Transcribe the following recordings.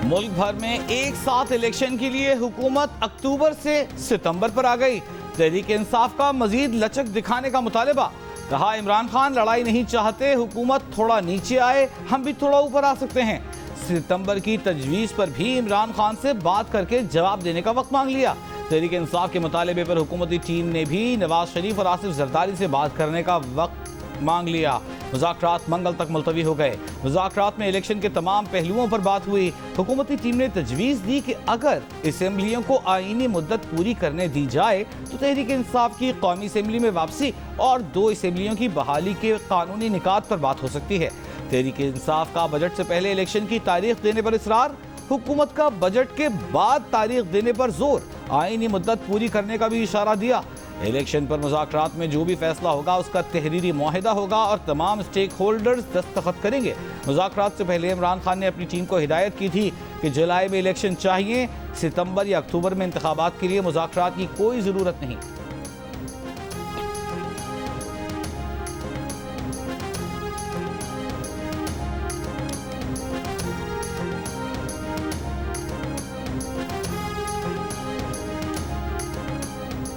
मुल्क भर में एक साथ इलेक्शन के लिए हुकूमत अक्टूबर से सितंबर पर आ गई। तहरीक इंसाफ का मजीद लचक दिखाने का मुतालबा। कहा इमरान खान लड़ाई नहीं चाहते, हुकूमत थोड़ा नीचे आए, हम भी थोड़ा ऊपर आ सकते हैं। सितंबर की तजवीज़ पर भी इमरान खान से बात करके जवाब देने का वक्त मांग लिया। तहरीक इंसाफ के मुतालबे पर हुकूमती टीम ने भी नवाज शरीफ और आसिफ जरदारी से बात करने का वक्त मांग लिया। मुज़ाकरात मंगल तक मुलतवी हो गए। मुज़ाकरात में इलेक्शन के तमाम पहलुओं पर बात हुई। हुकूमती टीम ने तजवीज़ दी कि अगर असेंबलियों को आईनी मुद्दत पूरी करने दी जाए तो तहरीक इंसाफ की कौमी असेंबली में वापसी और 2 असेंबलियों की बहाली के कानूनी निकात पर बात हो सकती है। तहरीक इंसाफ का बजट से पहले इलेक्शन की तारीख देने पर इसरार। हुकूमत का बजट के बाद तारीख देने पर जोर। आईनी मुद्दत पूरी करने का भी इशारा दिया। इलेक्शन पर मुज़ाकरात में जो भी फैसला होगा उसका तहरीरी मुआहिदा होगा और तमाम स्टेक होल्डर्स दस्तखत करेंगे। मुज़ाकरात से पहले इमरान खान ने अपनी टीम को हिदायत की थी कि जुलाई में इलेक्शन चाहिए, सितंबर या अक्टूबर में इंतखाबात के लिए मुज़ाकरात की कोई ज़रूरत नहीं।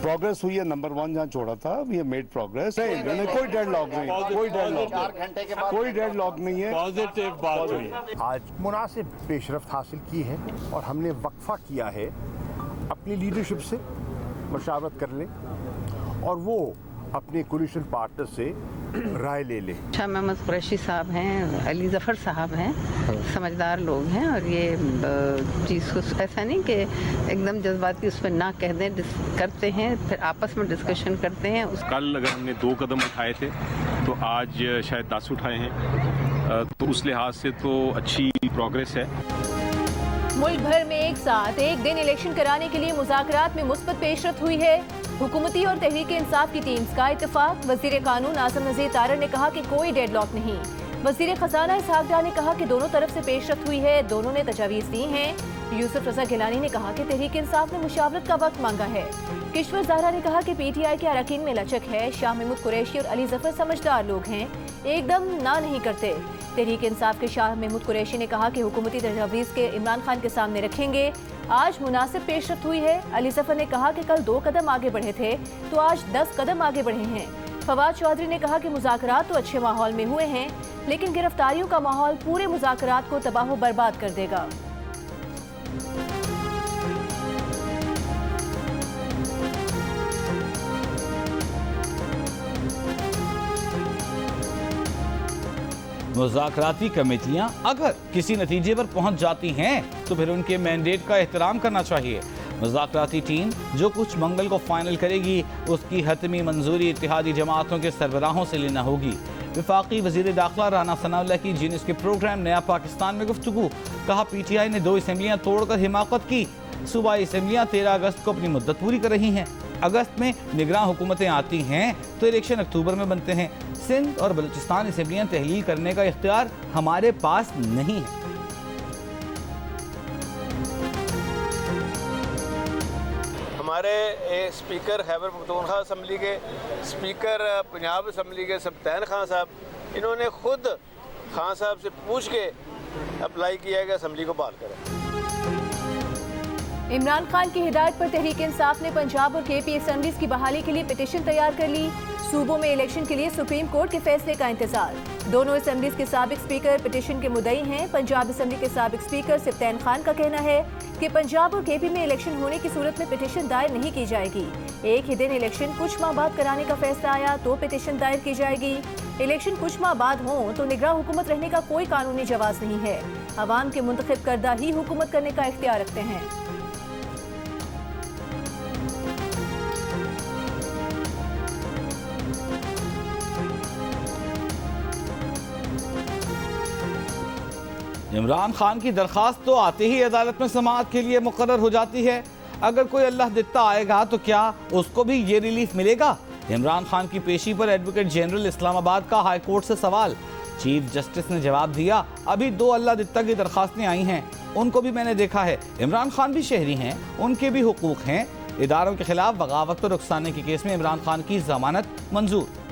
प्रोग्रेस हुई है, नंबर 1 जहाँ छोड़ा था वी मेड प्रोग्रेस। नहीं, मैंने कोई डेडलॉक नहीं, कोई डेडलॉक नहीं है। पॉजिटिव बात हुई। आज मुनासिब पेशरफ्त हासिल की है और हमने वक्फा किया है अपनी लीडरशिप से मशावरत कर लें और वो अपने कोलिशन पार्टनर से राय ले लें। शाह महमूद कुरैशी साहब हैं, अली ज़फ़र साहब हैं, समझदार लोग हैं और ये चीज़ को ऐसा नहीं कि एकदम जज्बाती उस पर ना कह दें, करते हैं फिर आपस में डिस्कशन करते हैं। कल अगर हमने 2 कदम उठाए थे तो आज शायद 10 उठाए हैं, तो उस लिहाज से तो अच्छी प्रोग्रेस है। मुल्क भर में एक साथ एक दिन इलेक्शन कराने के लिए मुज़ाकरात में मुस्बत पेशरफ्त हुई है। हुकूमती और तहरीक इंसाफ की टीम्स का इत्तेफाक। वज़ीर कानून आज़म नज़ीर तारर ने कहा कि कोई डेडलॉक नहीं। वज़ीर ख़ज़ाना इसहाक डार ने कहा कि दोनों तरफ से पेशरफ्त हुई है, दोनों ने तजावीज़ दी हैं। यूसुफ रज़ा गिलानी ने कहा कि तहरीक इंसाफ ने मुशावरत का वक्त मांगा है। किश्वर ज़हरा ने कहा कि PTI के अरकान में लचक है। शाह महमूद कुरैशी और अली ज़फ़र समझदार लोग हैं, एकदम ना नहीं करते। तहरीक इंसाफ के शाह महमूद कुरैशी ने कहा कि हुकूमती तजावीज़ के इमरान खान के सामने रखेंगे। आज मुनासिब पेशरफ्त हुई है। अली ज़फ़र ने कहा कि कल 2 कदम आगे बढ़े थे तो आज 10 कदम आगे बढ़े हैं। फवाद चौधरी ने कहा कि मुज़ाकरात तो अच्छे माहौल में हुए हैं लेकिन गिरफ्तारियों का माहौल पूरे मुज़ाकरात को तबाह बर्बाद कर देगा। मुज़ाकराती कमेटियां अगर किसी नतीजे पर पहुंच जाती हैं तो फिर उनके मैंडेट का एहतराम करना चाहिए। मुज़ाकराती टीम जो कुछ मंगल को फाइनल करेगी उसकी हतमी मंजूरी इत्तेहादी जमातों के सरबराहों से लेना होगी। वफाकी वज़ीर दाखिला राना सनाउल्लाह की जीनिस के प्रोग्राम नया पाकिस्तान में गुफ्तगू। कहा PTI ने 2 असेंबलियाँ तोड़कर हिमाकत की। सूबाई असेंबलियाँ 13 अगस्त को अपनी मुद्दत पूरी कर रही हैं। अगस्त में निगरान हुकूमतें आती हैं तो इलेक्शन अक्टूबर में बनते हैं। सिंध और बलूचिस्तान असेंबलियाँ तहलील करने का इख्तियार हमारे पास नहीं है। हमारे स्पीकर खैबर पख्तूनख्वा असम्बली के, स्पीकर पंजाब असम्बली के सब्तैन खान साहब, इन्होंने खुद खान साहब से पूछ के अप्लाई किया कि असम्बली को बहाल करें। इमरान खान की हिदायत पर तहरीक इंसाफ ने पंजाब और KP असेंबलीज की बहाली के लिए पिटीशन तैयार कर ली। सूबों में इलेक्शन के लिए सुप्रीम कोर्ट के फैसले का इंतजार। दोनों असेंबलीज के साबिक स्पीकर पिटीशन के मुद्दई हैं। पंजाब असेंबली के साबिक स्पीकर सब्तैन खान का कहना है कि पंजाब और KP में इलेक्शन होने की सूरत में पिटीशन दायर नहीं की जाएगी। एक ही दिन इलेक्शन कुछ माह बाद कराने का फैसला आया तो पिटीशन दायर की जाएगी। इलेक्शन कुछ माह बाद हों तो निगरान हुकूमत रहने का कोई कानूनी जवाज नहीं है। अवाम के मुंतखब करदा ही हुकूमत करने का इख्तियार रखते हैं। इमरान खान की दरख्वास्त तो आते ही अदालत में समाअत के लिए मुकर्रर हो जाती है। अगर कोई अल्लाह दित्ता आएगा तो क्या उसको भी ये रिलीफ मिलेगा? इमरान खान की पेशी पर एडवोकेट जनरल इस्लामाबाद का हाई कोर्ट से सवाल। चीफ जस्टिस ने जवाब दिया, अभी 2 अल्लाह दित्ता की दरख्वास्तें आई हैं, उनको भी मैंने देखा है। इमरान खान भी शहरी हैं, उनके भी हुकूक हैं। इदारों के खिलाफ बगावत और रुखसाने के केस में इमरान खान की जमानत मंजूर।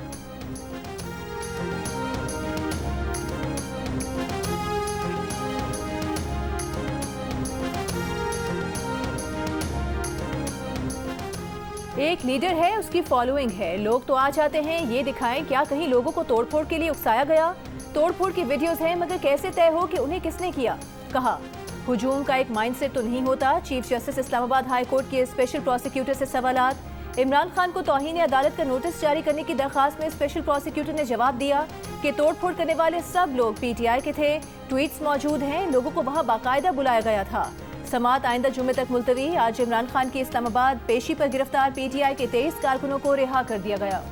एक लीडर है, उसकी फॉलोइंग है, लोग तो आ जाते हैं, ये दिखाएं क्या कहीं लोगों को तोड़फोड़ के लिए उकसाया गया? तोड़फोड़ की वीडियोस हैं, मगर कैसे तय हो कि उन्हें किसने किया? कहा हुजूम का एक माइंडसेट तो नहीं होता। Chief justice Islamabad high court के स्पेशल प्रोसिक्यूटर से सवालात। इमरान खान को तौहीन अदालत का नोटिस जारी करने की दरखास्त में स्पेशल प्रोसिक्यूटर ने जवाब दिया कि तोड़फोड़ करने वाले सब लोग पीटीआई के थे। ट्वीट्स मौजूद हैं, लोगों को वहां बाकायदा बुलाया गया था। समात आइंदा जुम्मे तक मुलतवी। आज इमरान खान की इस्लामाबाद पेशी पर गिरफ्तार पीटीआई के 23 कारकुनों को रिहा कर दिया गया।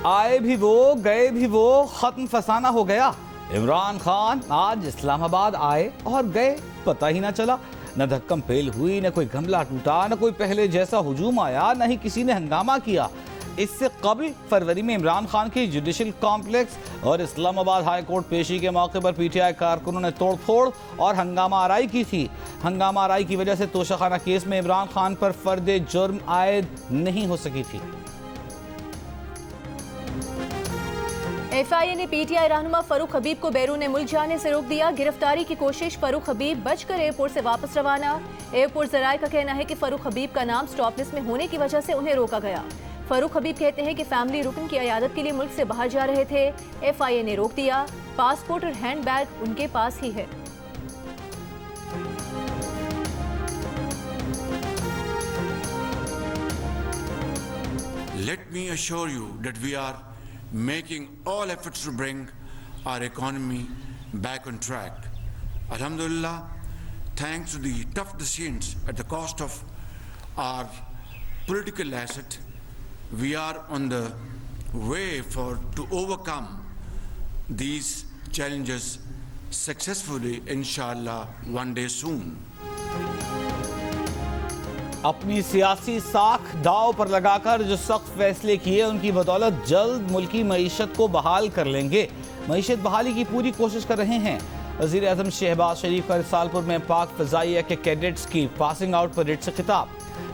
आए भी वो गए भी वो, खत्म फसाना हो गया। इमरान खान आज इस्लामाबाद आए और गए, पता ही ना चला। न धक्कम पेल हुई, न कोई गमला टूटा, न कोई पहले जैसा हुजूम आया, न ही किसी ने हंगामा किया। इससे कबल फरवरी में इमरान खान की जुडिशल कॉम्प्लेक्स और इस्लामाबाद हाई कोर्ट पेशी के मौके पर पीटीआई कारकुनों ने तोड़फोड़ और हंगामा आराई की थी। हंगामा आराई की वजह से तोशाखाना केस में इमरान खान पर फर्द जुर्म आयद नहीं हो सकी थी। एफआईए ने पीटीआई रहनुमा फरूख हबीब को बैरून मुल्क जाने से रोक दिया। गिरफ्तारी की कोशिश, फरूख हबीब बचकर एयरपोर्ट से वापस रवाना। एयरपोर्ट जराये का कहना है कि फरूख हबीब का नाम स्टॉप लिस्ट में होने की वजह से उन्हें रोका गया। फरूख हबीब कहते हैं कि फैमिली रुकन की अयादत के लिए मुल्क से बाहर जा रहे थे। एफआईए ने रोक दिया। पासपोर्ट और हैंड बैग उनके पास ही है। Let me assure you that we are making all efforts to bring our economy back on track. Alhamdulillah, thanks to the tough decisions at the cost of our political asset, we are on the way to overcome these challenges successfully, inshallah, one day soon. अपनी सियासी साख दाव पर लगाकर जो सख्त फैसले किए, उनकी बदौलत जल्द मुल्की मईशत को बहाल कर लेंगे। मईशत बहाली की पूरी कोशिश कर रहे हैं। वज़ीर आज़म शहबाज शरीफ का रिसालपुर में पाक फ़ज़ाइया के कैडेट्स की पासिंग आउट परेड से खिताब।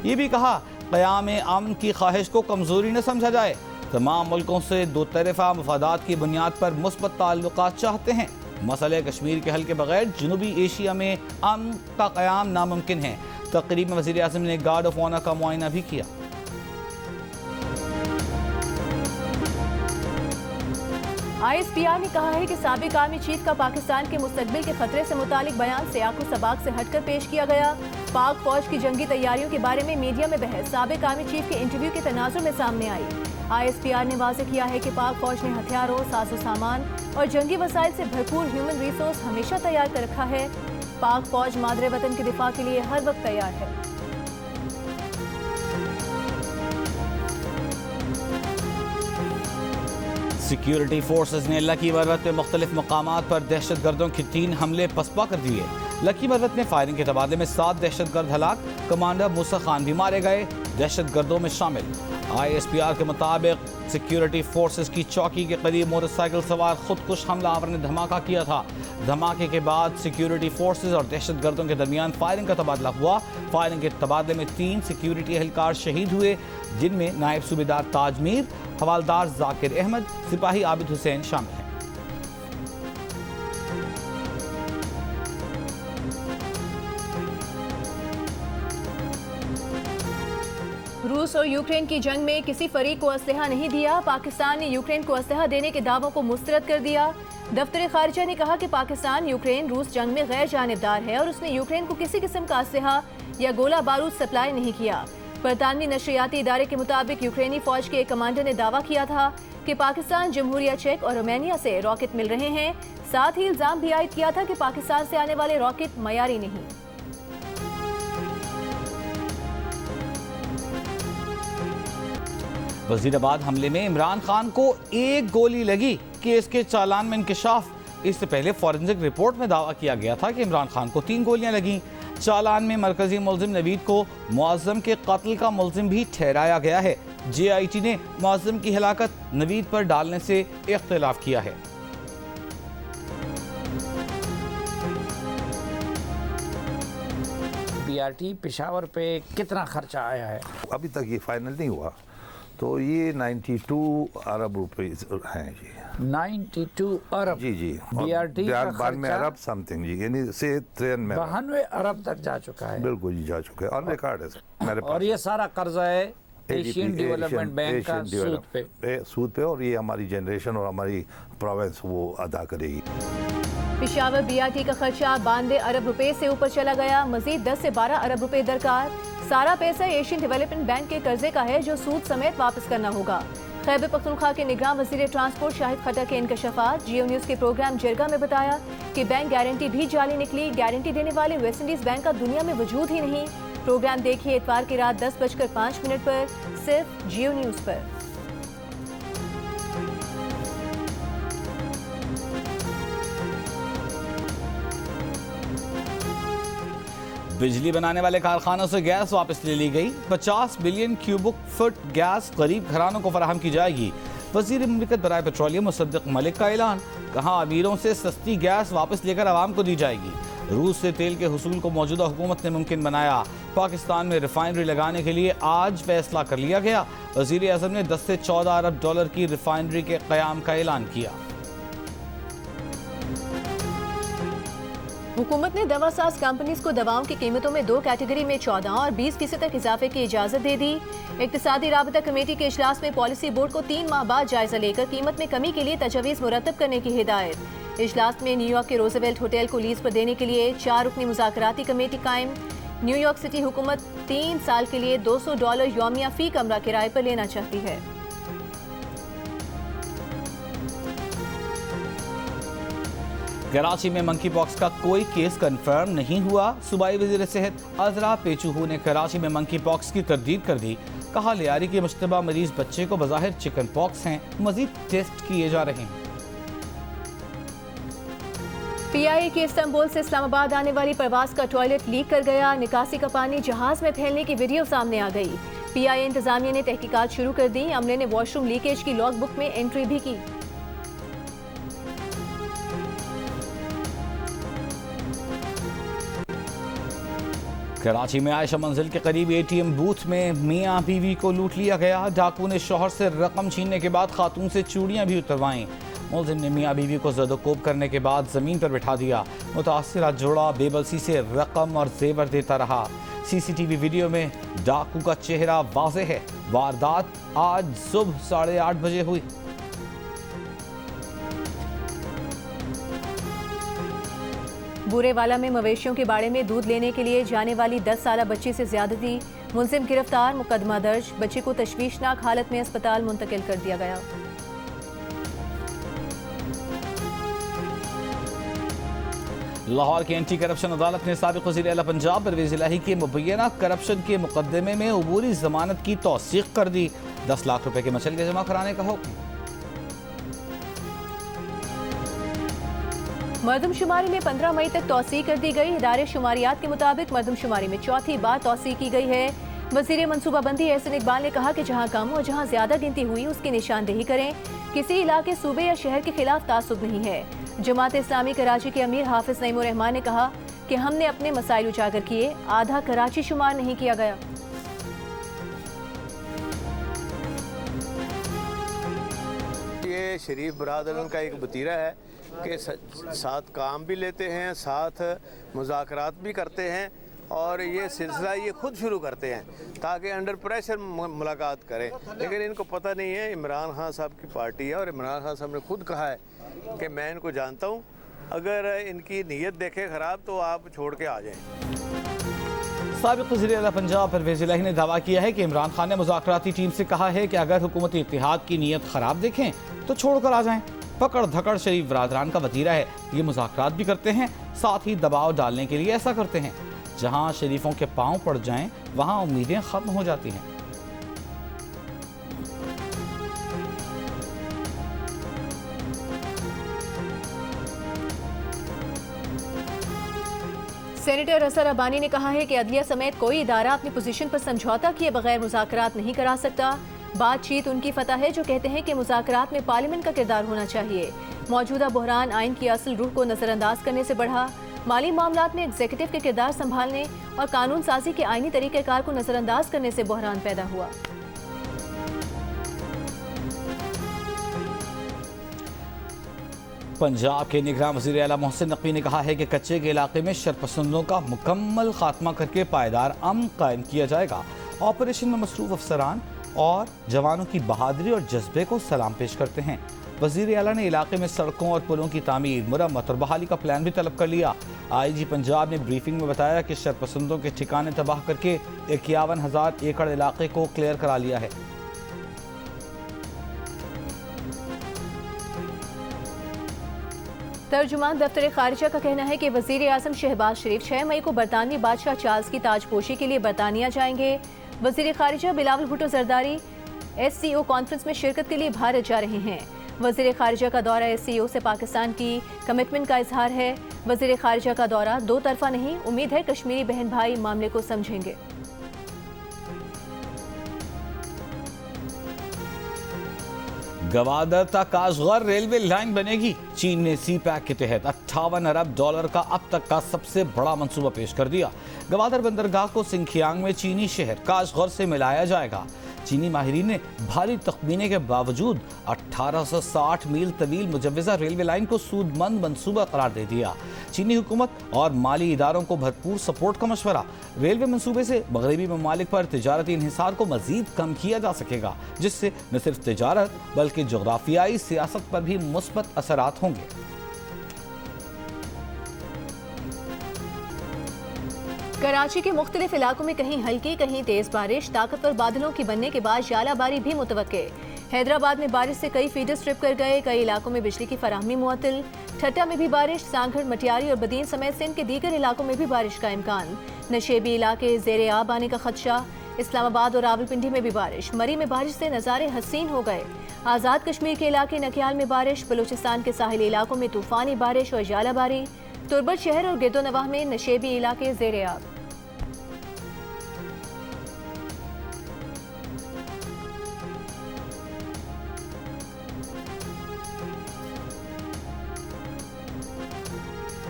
ये भी कहा, क़याम अमन की ख्वाहिश को कमज़ोरी न समझा जाए। तमाम मुल्कों से दो तरफ़ा मफादात की बुनियाद पर मुस्बत ताल्लुकात चाहते हैं। मसले कश्मीर के हल के बगैर जनूबी एशिया में अमन का क़याम नामुमकिन है। तकरीब में वज़ीर आज़म ने गार्ड ऑफ ऑनर का मुआयना भी किया। आईएसपीआर ने कहा है कि साबिक आर्मी चीफ का पाकिस्तान के मुस्तकबिल के खतरे से मुतालिक बयान सियाको सबाक से हटकर पेश किया गया। पाक फौज की जंगी तैयारियों के बारे में मीडिया में बहस साबिक आर्मी चीफ के इंटरव्यू के तनाजुर में सामने आई। आईएसपीआर ने वाज़ेह किया है कि पाक फौज ने हथियारों, साजो सामान और जंगी वसाइल से भरपूर ह्यूमन रिसोर्स हमेशा तैयार कर रखा है। पाक फौज मादरे वतन के दिफा के लिए हर वक्त तैयार है। सिक्योरिटी फोर्सेस ने लकी मरवत में मुख्तलिफ मकामात पर दहशत गर्दों के 3 हमले पसपा कर दिए। लकी मरवत में फायरिंग के तबादले में 7 दहशत गर्द हलाक, कमांडर मूसा खान भी मारे गए। दहशत गर्दों में शामिल आईएसपीआर के मुताबिक सिक्योरिटी फोर्सेस की चौकी के करीब मोटरसाइकिल सवार खुदकुश हमलावर ने धमाका किया था। धमाके के बाद सिक्योरिटी फोर्सेस और दहशत गर्दों के दरमियान फायरिंग का तबादला हुआ। फायरिंग के तबादले में 3 सिक्योरिटी एहलकार शहीद हुए, जिनमें नायब सूबेदार ताज मीर, हवालदार जाकिर अहमद, सिपाही आबिद हुसैन शामिल हैं। रूस और यूक्रेन की जंग में किसी फरीक को असलहा नहीं दिया। पाकिस्तान ने यूक्रेन को असलहा देने के दावों को मुस्तरद कर दिया। दफ्तर खारिजा ने कहा कि पाकिस्तान यूक्रेन रूस जंग में गैर जानिबदार है और उसने यूक्रेन को किसी किस्म का असलहा या गोला बारूद सप्लाई नहीं किया। बरतानवी नशरियाती इदारे के मुताबिक यूक्रेनी फौज के एक कमांडर ने दावा किया था कि पाकिस्तान, जमहूरिया चेक और रोमानिया से रॉकेट मिल रहे हैं। साथ ही इल्जाम भी आयद किया था कि पाकिस्तान से आने वाले रॉकेट मयारी नहीं। वजीराबाद हमले में इमरान खान को 1 गोली लगी, केस के चालान में इंकशाफ। इससे पहले फॉरेंसिक रिपोर्ट में दावा किया गया था कि इमरान खान को 3 गोलियां लगीं। चालान में मरकजी मुलजिम नवीद को मुअज्जम के कत्ल का मुलजिम भी ठहराया गया है। JIT ने मुअज्जम की हिलाकत नवीद पर डालने से इख्तिलाफ किया है। BRT पेशावर पे कितना खर्चा आया है? अभी तक ये फाइनल नहीं हुआ, तो ये 92 अरब रुपए हैं जी। 92 अरब जी जी। BRT का 92 अरब समथिंग जी, यानी से 92 अरब तक जा चुका है। बिल्कुल जी, जा चुका है, ऑन रिकॉर्ड है सर मेरे पास। और ये सारा कर्जा है एशियन डेवलपमेंट बैंक का सूद पे, और ये हमारी जनरेशन और हमारी प्रोविंस वो अदा करेगी। पेशावर BRT का खर्चा 92 अरब रुपए से ऊपर चला गया। मजीद 10 से 12 अरब रुपए दरकार। सारा पैसा एशियन डेवलपमेंट बैंक के कर्जे का है जो सूद समेत वापस करना होगा। खैबर पख्तूनख्वा के निगरान वजीर ट्रांसपोर्ट शाहिद खट्टर के इंकशाफात जियो न्यूज़ के प्रोग्राम जिरगा में बताया कि बैंक गारंटी भी जाली निकली। गारंटी देने वाले वेस्ट इंडीज बैंक का दुनिया में वजूद ही नहीं। प्रोग्राम देखिए इतवार की रात 10:05 पर सिर्फ जियो न्यूज़ पर। बिजली बनाने वाले कारखानों से गैस वापस ले ली गई। 50 बिलियन क्यूबिक फुट गैस गरीब घरानों को फराहम की जाएगी। वजीर मुमलिकत बराए पेट्रोलियम मुसद्दिक मलिक का ऐलान। कहा अमीरों से सस्ती गैस वापस लेकर आवाम को दी जाएगी। रूस से तेल के हुसूल को मौजूदा हुकूमत ने मुमकिन बनाया। पाकिस्तान में रिफाइनरी लगाने के लिए आज फैसला कर लिया गया। वजीर आज़म ने 10 से 14 अरब डॉलर की रिफाइनरी के क़याम का ऐलान किया। हुकूमत ने दवासाज कंपनीज को दवाओं की कीमतों में 2 कैटेगरी में 14 और 20% तक इजाफे की इजाजत दे दी। इक्तिसादी राबता कमेटी के इजलास में पॉलिसी बोर्ड को 3 माह बाद जायजा लेकर कीमत में कमी के लिए तजवीज़ मुरतब करने की हिदायत। इजलास में न्यूयॉर्क के रोजवेल्ट होटल को लीज पर देने के लिए 4 रुकनी मुज़ाकराती कमेटी कायम। न्यूयॉर्क सिटी हुकूमत 3 साल के लिए $200 यौमिया फी कमरा किराए पर लेना चाहती है। कराची में मंकी पॉक्स का कोई केस कंफर्म नहीं हुआ। सूबाई वज़ीर सेहत अजरा पेचूहू ने कराची में मंकी पॉक्स की तरदीद कर दी। कहा लियारी के मुश्तबा मरीज बच्चे को बज़ाहिर चिकन पॉक्स हैं, मजीद टेस्ट किए जा रहे हैं। PIA के इस्तांबुल से इस्लामाबाद आने वाली परवाज का टॉयलेट लीक कर गया। निकासी का पानी जहाज में फैलने की वीडियो सामने आ गई। PIA इंतजामिया ने तहकीकात शुरू कर दी। अमले ने वॉशरूम लीकेज की लॉग बुक में एंट्री भी की। कराची में आयशा मंजिल के करीब ATM बूथ में मियाँ बीवी को लूट लिया गया। डाकू ने शौहर से रकम छीनने के बाद खातून से चूड़ियां भी उतरवाईं। मुलजिम ने मियाँ बीवी को ज़दोकोब करने के बाद ज़मीन पर बिठा दिया। मुतासिरा जोड़ा बेबसी से रकम और जेवर देता रहा। CCTV वीडियो में डाकू का चेहरा वाज़ेह है। वारदात आज सुबह 8:30 बजे हुई। बूरेवाला में मवेशियों के बाड़े में दूध लेने के लिए जाने वाली 10 साला बच्ची से ज्यादती। मुलजिम गिरफ्तार, मुकदमा दर्ज। बच्ची को तशवीशनाक हालत में अस्पताल मुंतकिल कर दिया गया। लाहौर की एंटी करप्शन अदालत ने साबिक वज़ीर आला पंजाब परवेज़ इलाही के मुबैना करप्शन के मुकदमे में अबूरी जमानत की तौसीक कर दी। 10 लाख रुपए के मसले जमा कराने का हुक्म। मरदमशुमारी में 15 मई तक तौसी कर दी गई। इदारे शुमारियात के मुताबिक मरदमशुमारी में चौथी बार तौसी की गई है। वज़ीर मनसूबाबंदी एहसन इकबाल ने कहा कि जहां कम और जहां ज्यादा गिनती हुई उसकी निशानदेही करें। किसी इलाके, सूबे या शहर के खिलाफ तासुब नहीं है। जमात इस्लामी कराची के अमीर हाफिज नईमुर रहमान ने कहा कि हमने अपने मसाइल उजागर किए, आधा कराची शुमार नहीं किया गया। ये शरीफ बरादरन का एक वतीरा है कि साथ काम भी लेते हैं, साथ मुज़ाकरात भी करते हैं और ये सिलसिला ये खुद शुरू करते हैं ताकि अंडर प्रेशर मुलाकात करें। लेकिन इनको पता नहीं है इमरान खान साहब की पार्टी है और इमरान खान साहब ने खुद कहा है कि मैं इनको जानता हूँ, अगर इनकी नीयत देखें ख़राब तो आप छोड़ के आ जाएं। साबिक वज़ीर आला पंजाब परवेज़ इलाही ने दावा किया है कि इमरान खान ने मुज़ाकराती टीम से कहा है कि अगर हुकूमती इत्तेहाद की नीयत ख़राब देखें तो छोड़कर आ जाएं। पकड़ धकड़ शरीफ बरादरान का वतीरा है। ये मुज़ाकरात भी करते हैं, साथ ही दबाव डालने के लिए ऐसा करते हैं। जहां शरीफों के पांव पड़ जाएं वहां उम्मीदें खत्म हो जाती हैं। सेनेटर असर अबानी ने कहा है कि अदलिया समेत कोई इदारा अपनी पोजीशन पर समझौता किए बगैर मुज़ाकरात नहीं करा सकता। बातचीत उनकी फतह है जो कहते हैं कि मुज़ाकरात में पार्लियामेंट का किरदार होना चाहिए। मौजूदा बहरान आइन की असल रूह को नज़रअंदाज करने से बढ़ा। माली मामलात में एग्जीक्यूटिव के किरदार संभालने और कानून साजी के आइनी तरीक़ेकार को नज़रअंदाज करने से बहरान पैदा हुआ। पंजाब के निगरान वज़ीर आला मोहसिन नकवी ने कहा है कि कच्चे के इलाके में शरपसंदों का मुकम्मल खात्मा करके पायदार अमन कायम किया जाएगा। ऑपरेशन में मसरूफ अफसरान और जवानों की बहादुरी और जज्बे को सलाम पेश करते हैं। वज़ीर आला ने इलाके में सड़कों और पुलों की तामीर, मुरम्मत और बहाली का प्लान भी तलब कर लिया। IG पंजाब ने ब्रीफिंग में बताया कि शरपसंदों के ठिकाने तबाह करके 51,000 एकड़ इलाके को क्लियर करा लिया है। तर्जुमान दफ्तर खारिजा का कहना है कि वज़ीर आज़म शहबाज शरीफ 6 मई को बरतानवी बादशाह चार्ल्स की ताजपोशी के लिए बरतानिया जाएंगे। वज़ीर खारिजा बिलावल भुट्टो जरदारी SCO कॉन्फ्रेंस में शिरकत के लिए भारत जा रहे हैं। वज़ीर खारिजा का दौरा SCO से पाकिस्तान की कमिटमेंट का इजहार है। वज़ीर खारिजा का दौरा दो तरफा नहीं, उम्मीद है कश्मीरी बहन भाई मामले को समझेंगे। गवादर तक काशगर रेलवे लाइन बनेगी। चीन ने CPEC के तहत $58 अरब का अब तक का सबसे बड़ा मंसूबा पेश कर दिया। गवादर बंदरगाह को सिंखियांग में चीनी शहर काशगर से मिलाया जाएगा। चीनी माहिरीन ने भारी तखमीने के बावजूद 1860 मील तवील मुजव्वजा रेलवे लाइन को सूदमंद मंसूबा करार दे दिया। चीनी हुकूमत और माली इदारों को भरपूर सपोर्ट का मशवरा। रेलवे मंसूबे से मगरबी ममालिक पर तिजारती इन्हिसार को मजीद कम किया जा सकेगा, जिससे न सिर्फ तिजारत बल्कि जोग्राफियाई सियासत पर भी मुस्बत असरात होंगे। कराची के मुख्तलिफ इलाकों में कहीं हल्की कहीं तेज बारिश, ताकतवर बादलों की बनने के बाद जालाबारी भी मुतवक्के। हैदराबाद में बारिश से कई फीडर स्ट्रिप कर गए, कई इलाकों में बिजली की फराहमी मुअत्तल। ठट्टा में भी बारिश, सांगढ़, मटियारी और बदीन समेत सिंध के दीगर इलाकों में भी बारिश का इम्कान। नशेबी इलाके ज़ेरे आब आने का खदशा। इस्लामाबाद और रावलपिंडी में भी बारिश। मरी में बारिश से नज़ारे हसीन हो गए। आज़ाद कश्मीर के इलाके नकियाल में बारिश, बलूचिस्तान के साहिली इलाकों में तूफानी बारिश और जालाबारी। तुर्बत शहर और गिरदोनवाह में नशेबी इलाके ज़ेरे आब।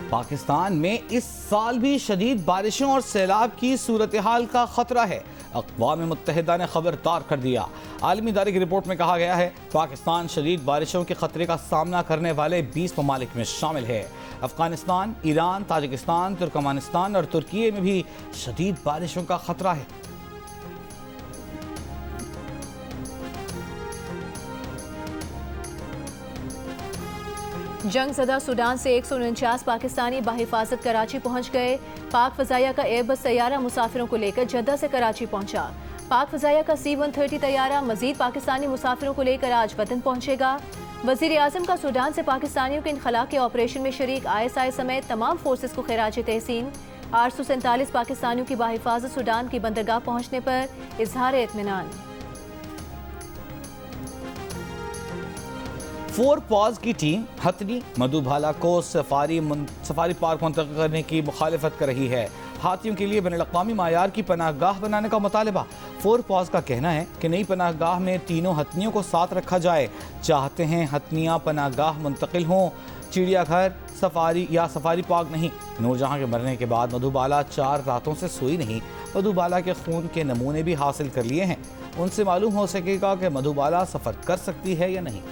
पाकिस्तान में इस साल भी शदीद बारिशों और सैलाब की सूरत हाल का खतरा है। अक़वाम मुत्तहिदा ने खबरदार कर दिया। आलमी इदारे की रिपोर्ट में कहा गया है पाकिस्तान शदीद बारिशों के खतरे का सामना करने वाले 20 ममालिक में शामिल है। अफगानिस्तान, ईरान, ताजिकिस्तान, तुर्कमानिस्तान और तुर्की में भी शदीद बारिशों का खतरा है। जंगज़दा सूडान से 149 पाकिस्तानी बाहिफाजत कराची पहुंच गए। पाक फ़ज़ाइया का एयरबस तैयारा मुसाफिरों को लेकर जद्दा से कराची पहुंचा। पाक फ़ज़ाइया का C-130 तैयारा मज़ीद पाकिस्तानी मुसाफिरों को लेकर आज वतन पहुंचेगा। वज़ीर आज़म का सूडान से पाकिस्तानियों के इनखला के ऑपरेशन में शरीक ISI समेत तमाम फोर्सेस को खिराज तहसीन। 847 पाकिस्तानियों की बाहिफाजत सूडान की बंदरगाह पहुंचने पर इजहार इत्मीनान। 4 पॉज की टीम हथनी मधुबाला को सफारी पार्क मुंतकिल करने की मुखालिफत कर रही है। हाथियों के लिए बैनुल-अक़वामी मायार की पनाहगाह बनाने का मुतालबा। 4 पॉज का कहना है कि नई पनाहगाह में तीनों हथनियों को साथ रखा जाए। चाहते हैं हथनियाँ पनाहगाह मुंतकिल हों, चिड़ियाघर सफारी पार्क नहीं। नूरजहां के मरने के बाद मधुबाला 4 रातों से सोई नहीं। मधुबाला के खून के नमूने भी हासिल कर लिए हैं। उनसे मालूम हो सकेगा कि मधुबाला सफ़र कर सकती है या नहीं।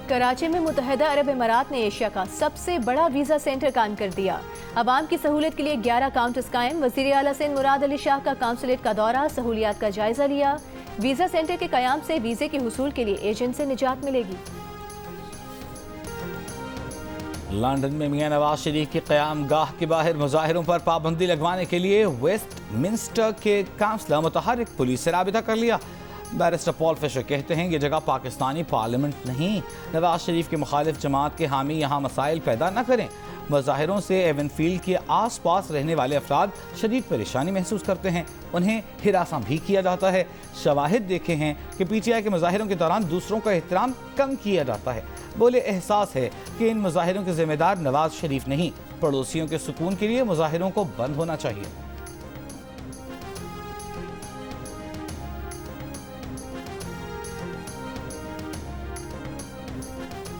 कराची में मुत्तहिदा अरब इमारात ने एशिया का सबसे बड़ा वीज़ा सेंटर कायम कर दिया। अवाम की सहूलियत के लिए 11 काउंटर्स कायम। वज़ीर आला सिंध मुराद अली शाह का काउंसलेट का दौरा, सहूलियात का जायजा लिया। वीज़ा सेंटर के कयाम से वीज़े के हुसूल के लिए एजेंट से निजात मिलेगी। लंदन में मियां नवाज शरीफ की क़याम गाह के बाहर मुजाहिरों पर पाबंदी लगवाने के लिए वेस्टमिंस्टर के काउंसलर मुतहर्रिक पुलिस से राबिता कर लिया। बैरिस्टर पॉल फिशर कहते हैं ये जगह पाकिस्तानी पार्लियामेंट नहीं। नवाज शरीफ के मुखालिफ जमात के हामी यहाँ मसाइल पैदा न करें। मुजाहिरों से एवनफील्ड के आस पास रहने वाले अफराद शदीद परेशानी महसूस करते हैं। उन्हें हिरासा भी किया जाता है। शवाहिद देखे हैं कि PTI के मुजाहिरों के दौरान दूसरों का एहतराम कम किया जाता है। बोले एहसास है कि इन मुजाहिरों के जिम्मेदार नवाज शरीफ नहीं, पड़ोसियों के सुकून के लिए मुजाहिरों को बंद होना चाहिए।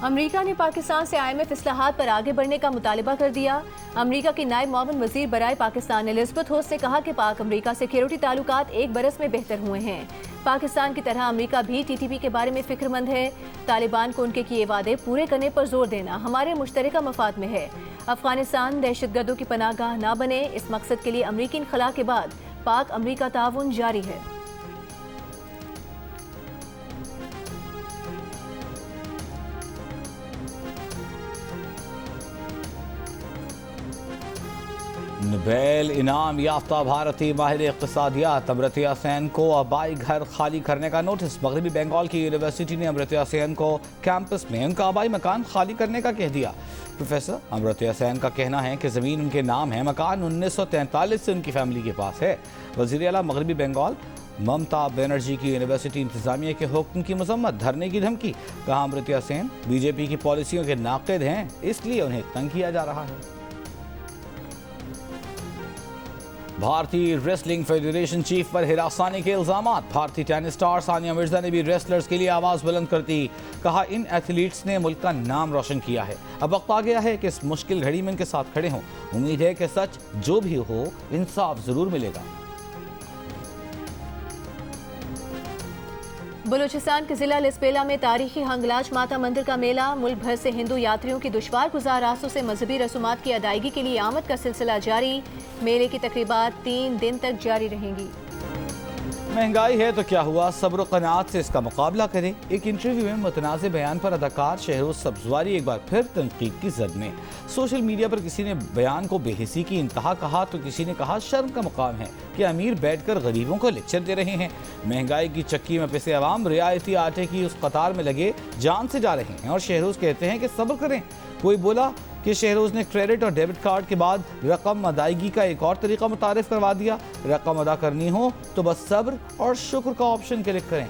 अमेरिका ने पाकिस्तान से IMF इस्लाहात पर आगे बढ़ने का मुतालबा कर दिया। अमेरिका की नायब मावन वजीर बराए पाकिस्तान एलिजबेथ होस्ट ने कहा कि पाक अमेरिका सिक्योरिटी ताल्लुकात एक बरस में बेहतर हुए हैं। पाकिस्तान की तरह अमेरिका भी TTP के बारे में फिक्रमंद है। तालिबान को उनके किए वादे पूरे करने पर जोर देना हमारे मुश्तरका मफाद में है। अफगानिस्तान दहशतगर्दों की पनाहगाह ना बने, इस मकसद के लिए अमरीकी इनखला के बाद पाक अमरीका ताउन जारी है। नोबेल इनाम याफ्ता भारतीय माहिर इक़्तिसादियात अमृत्या सेन को आबाई घर खाली करने का नोटिस। मगरबी बंगाल की यूनिवर्सिटी ने अमृत्या सेन को कैंपस में उनका आबाई मकान खाली करने का कह दिया। प्रोफेसर अमृत्या सेन का कहना है कि ज़मीन उनके नाम है, मकान 1943 से उनकी फैमिली के पास है। वज़ीर आला मगरबी बंगाल ममता बनर्जी की यूनिवर्सिटी इंतजामिया के हुक्म की मजम्मत, धरने की धमकी। कहा अमृत्या सेन BJP की पॉलिसियों के नाक़िद हैं, इसलिए उन्हें तंग किया जा रहा है। भारतीय रेसलिंग फेडरेशन चीफ पर हिरासानी के इल्जामात। भारतीय टेनिस स्टार सानिया मिर्जा ने भी रेसलर्स के लिए आवाज बुलंद कर दी। कहा इन एथलीट्स ने मुल्क का नाम रोशन किया है, अब वक्त आ गया है कि इस मुश्किल घड़ी में इनके साथ खड़े हों। उम्मीद है कि सच जो भी हो इंसाफ जरूर मिलेगा। बलूचिस्तान के जिला लिस्पेला में तारीखी हंगलाज माता मंदिर का मेला। मुल्क भर से हिंदू यात्रियों की दुश्वार गुजार रास्तों से मजहबी रसूमात की अदायगी के लिए आमद का सिलसिला जारी। मेले की तकरीबात 3 दिन तक जारी रहेंगी। महंगाई है तो क्या हुआ, सब्र और क़नाअत से इसका मुकाबला करें। एक इंटरव्यू में मुतनाज़ बयान पर अदाकार शहरोज सब्जवारी एक बार फिर तनकीद की जद में। सोशल मीडिया पर किसी ने बयान को बेहिसी की इंतहा कहा तो किसी ने कहा शर्म का मुकाम है कि अमीर बैठकर गरीबों को लेक्चर दे रहे हैं। महंगाई की चक्की में पिसे अवाम रियायती आटे की उस कतार में लगे जान से जा रहे हैं और शहरोज कहते हैं कि सब्र करें। कोई बोला कि शहरोज ने क्रेडिट और डेबिट कार्ड के बाद रकम अदायगी का एक और तरीका मुतारिफ करवा दिया। रकम अदा करनी हो तो बस सब्र और शुक्र का ऑप्शन क्लिक करें।